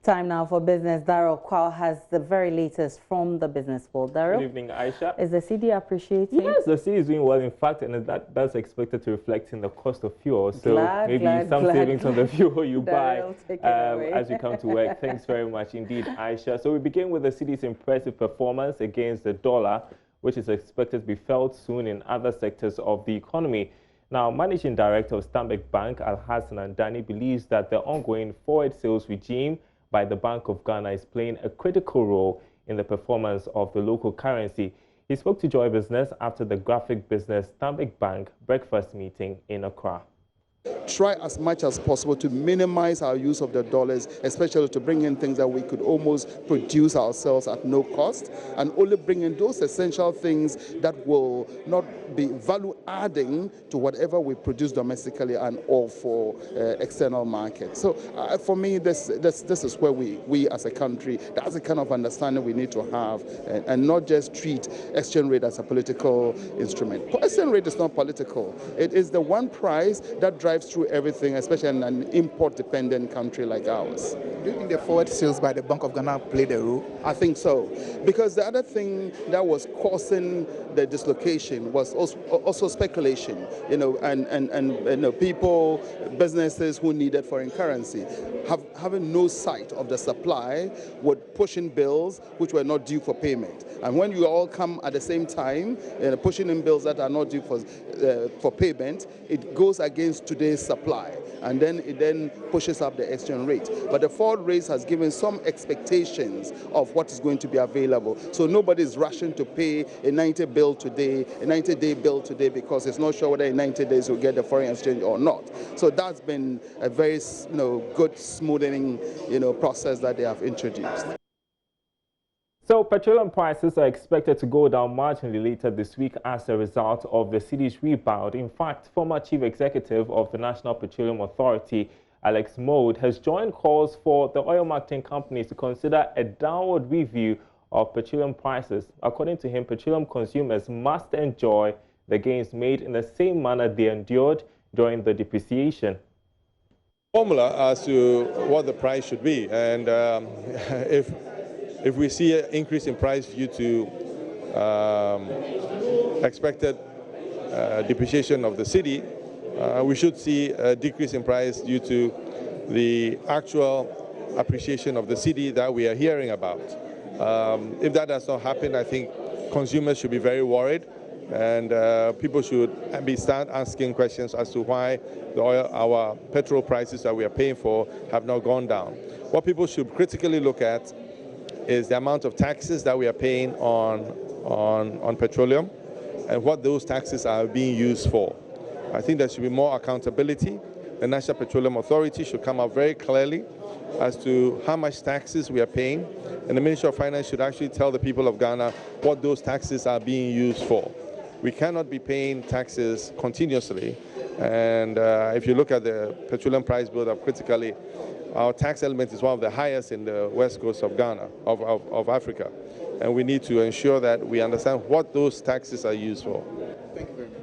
Time now for business. Daryl Kwao has the very latest from the business world. Daryl, good evening, Aisha. Is the CD appreciating? Yes, the CD is doing well. In fact, and that's expected to reflect in the cost of fuel. So maybe some savings on the fuel you buy as you come to work. Thanks very much indeed, Aisha. So we begin with the city's impressive performance against the dollar, which is expected to be felt soon in other sectors of the economy. Now, Managing Director of Stanbic Bank, Alhassan Andani, believes that the ongoing forward sales regime by the Bank of Ghana is playing a critical role in the performance of the local currency. He spoke to Joy Business after the graphic business Stanbic Bank breakfast meeting in Accra. Try as much as possible to minimize our use of the dollars, especially to bring in things that we could almost produce ourselves at no cost, and only bring in those essential things that will not be value adding to whatever we produce domestically and all for external markets. So for me, this is where we as a country, that's the kind of understanding we need to have, and not just treat exchange rate as a political instrument. Exchange rate is not political. It is the one price that drives through everything, especially in an import-dependent country like ours. Do you think the forward sales by the Bank of Ghana played a role? I think so, because the other thing that was causing the dislocation was also speculation, and people, businesses who needed foreign currency, having no sight of the supply, would push in bills which were not due for payment. And when you all come at the same time, pushing in bills that are not due for payment, it goes against today's supply, and then it pushes up the exchange rate. But the forward rate has given some expectations of what is going to be available. So nobody is rushing to pay a 90-day bill today because it's not sure whether in 90 days will get the foreign exchange or not. So that's been a very good smoothing process that they have introduced. So petroleum prices are expected to go down marginally later this week as a result of the city's rebound. In fact, former chief executive of the National Petroleum Authority, Alex Mode, has joined calls for the oil marketing companies to consider a downward review of petroleum prices. According to him, petroleum consumers must enjoy the gains made in the same manner they endured during the depreciation. Formula as to what the price should be, and if we see an increase in price due to expected depreciation of the city, we should see a decrease in price due to the actual appreciation of the city that we are hearing about. If that does not happen, I think consumers should be very worried, and people should start asking questions as to why our petrol prices that we are paying for have not gone down. What people should critically look at is the amount of taxes that we are paying on petroleum and what those taxes are being used for. I think there should be more accountability. The National Petroleum Authority should come out very clearly as to how much taxes we are paying, and the Ministry of Finance should actually tell the people of Ghana what those taxes are being used for. We cannot be paying taxes continuously, and if you look at the petroleum price build-up critically, our tax element is one of the highest in the west coast of Ghana, of Africa. And we need to ensure that we understand what those taxes are used for. Thank you very much.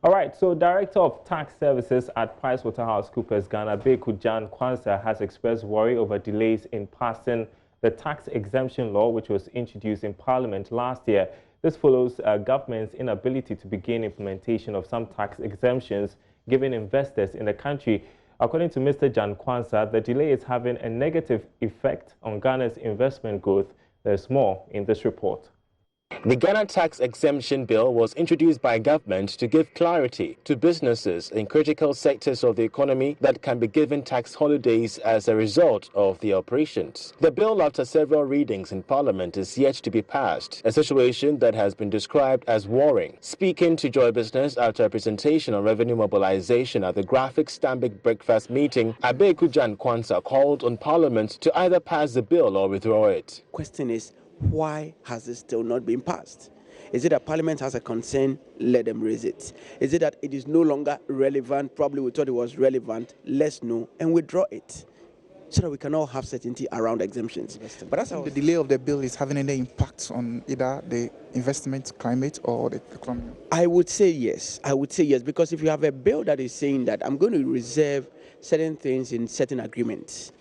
All right, so Director of Tax Services at PricewaterhouseCoopers Ghana, Beku Jan Kwanzaa, has expressed worry over delays in passing the tax exemption law, which was introduced in Parliament last year. This follows government's inability to begin implementation of some tax exemptions given investors in the country. According to Mr. Jan Kwanzaa, the delay is having a negative effect on Ghana's investment growth. There's more in this report. The Ghana Tax Exemption Bill was introduced by government to give clarity to businesses in critical sectors of the economy that can be given tax holidays as a result of their operations. The bill, after several readings in Parliament, is yet to be passed, a situation that has been described as worrying. Speaking to Joy Business after a presentation on revenue mobilization at the graphic Stanbic breakfast meeting, Abeku Jan Kwanzaa called on Parliament to either pass the bill or withdraw it. Question is, why has it still not been passed? Is it that Parliament has a concern? Let them raise it. Is it that it is no longer relevant? Probably we thought it was relevant. Let's know and withdraw it. so that we can all have certainty around exemptions. But that's the delay of the bill is having any impact on either the investment climate or the economy? I would say yes. I would say yes, because if you have a bill that is saying that I'm going to reserve certain things in certain agreements,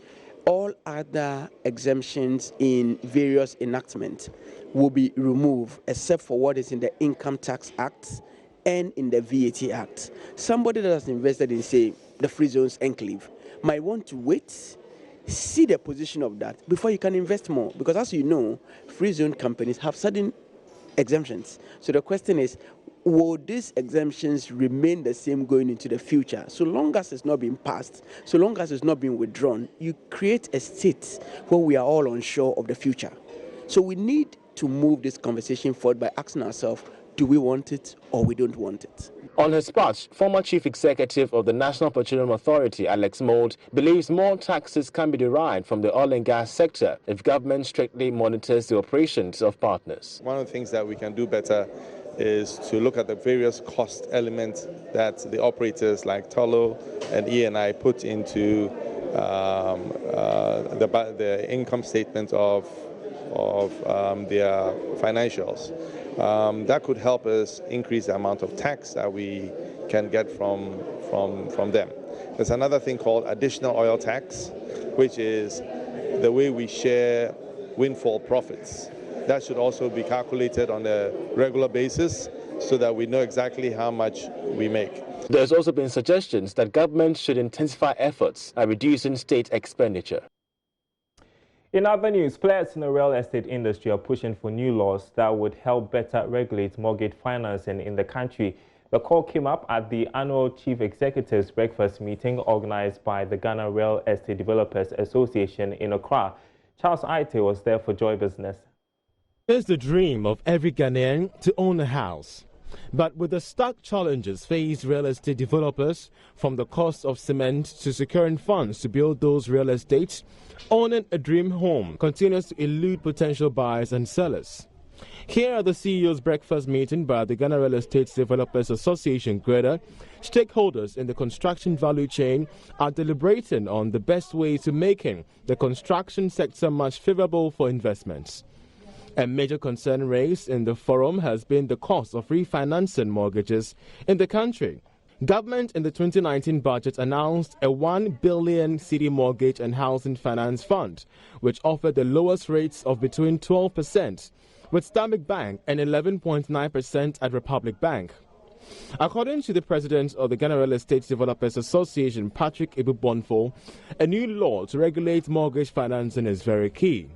all other exemptions in various enactments will be removed except for what is in the Income Tax Act and in the VAT Act. Somebody that has invested in, say, the Free Zones Enclave might want to wait, see the position of that before you can invest more. Because as you know, free zone companies have certain exemptions. So the question is, will these exemptions remain the same going into the future? So long as it's not being passed, so long as it's not being withdrawn, you create a state where we are all unsure of the future. So we need to move this conversation forward by asking ourselves, do we want it or we don't want it? On his part, former Chief Executive of the National Petroleum Authority, Alex Mould, believes more taxes can be derived from the oil and gas sector if government strictly monitors the operations of partners. One of the things that we can do better is to look at the various cost elements that the operators like Tullow and E&I put into the income statement of their financials. That could help us increase the amount of tax that we can get from them. There's another thing called additional oil tax, which is the way we share windfall profits. That should also be calculated on a regular basis so that we know exactly how much we make. There's also been suggestions that government should intensify efforts at reducing state expenditure. In other news, players in the real estate industry are pushing for new laws that would help better regulate mortgage financing in the country. The call came up at the annual Chief Executives Breakfast meeting organized by the Ghana Real Estate Developers Association in Accra. Charles Aite was there for Joy Business. It's the dream of every Ghanaian to own a house. But with the stark challenges faced real estate developers, from the cost of cement to securing funds to build those real estates, owning a dream home continues to elude potential buyers and sellers. Here at the CEO's breakfast meeting by the Ghana Real Estate Developers Association, GREDA, stakeholders in the construction value chain are deliberating on the best way to making the construction sector much favorable for investments. A major concern raised in the forum has been the cost of refinancing mortgages in the country. Government in the 2019 budget announced a 1 billion cedi mortgage and housing finance fund, which offered the lowest rates of between 12% with Stanbic Bank and 11.9% at Republic Bank. According to the president of the Ghana Real Estate Developers Association, Patrick Ibubonfo, a new law to regulate mortgage financing is very key.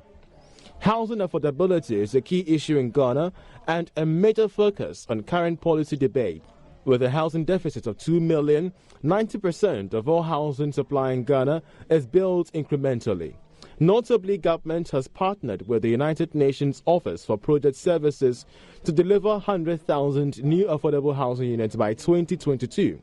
Housing affordability is a key issue in Ghana and a major focus on current policy debate. With a housing deficit of 2 million, 90% of all housing supply in Ghana is built incrementally. Notably, government has partnered with the United Nations Office for Project Services to deliver 100,000 new affordable housing units by 2022.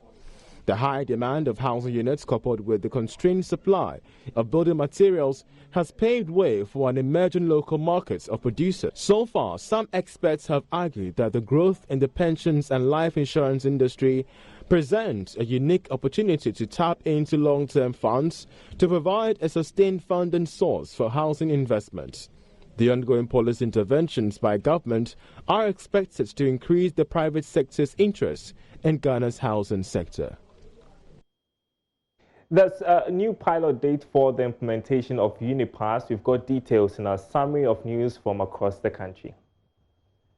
The high demand of housing units, coupled with the constrained supply of building materials, has paved way for an emerging local market of producers. So far, some experts have argued that the growth in the pensions and life insurance industry presents a unique opportunity to tap into long-term funds to provide a sustained funding source for housing investments. The ongoing policy interventions by government are expected to increase the private sector's interest in Ghana's housing sector. There's a new pilot date for the implementation of UniPass. We've got details in our summary of news from across the country.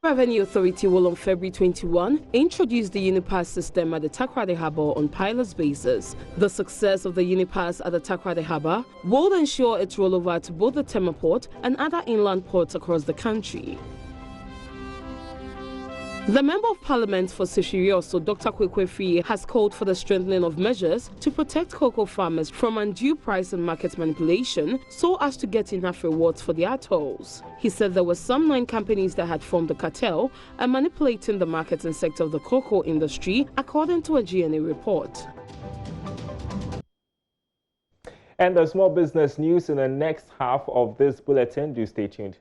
Revenue Authority will on February 21 introduce the UniPass system at the Takoradi Harbour on pilot basis. The success of the UniPass at the Takoradi Harbour will ensure its rollover to both the Tema Port and other inland ports across the country. The Member of Parliament for Sishirioso, Dr. Kwekwe, has called for the strengthening of measures to protect cocoa farmers from undue price and market manipulation so as to get enough rewards for their tolls. He said there were some 9 companies that had formed a cartel and manipulating the marketing sector of the cocoa industry, according to a GNA report. And there's more business news in the next half of this bulletin. Do stay tuned.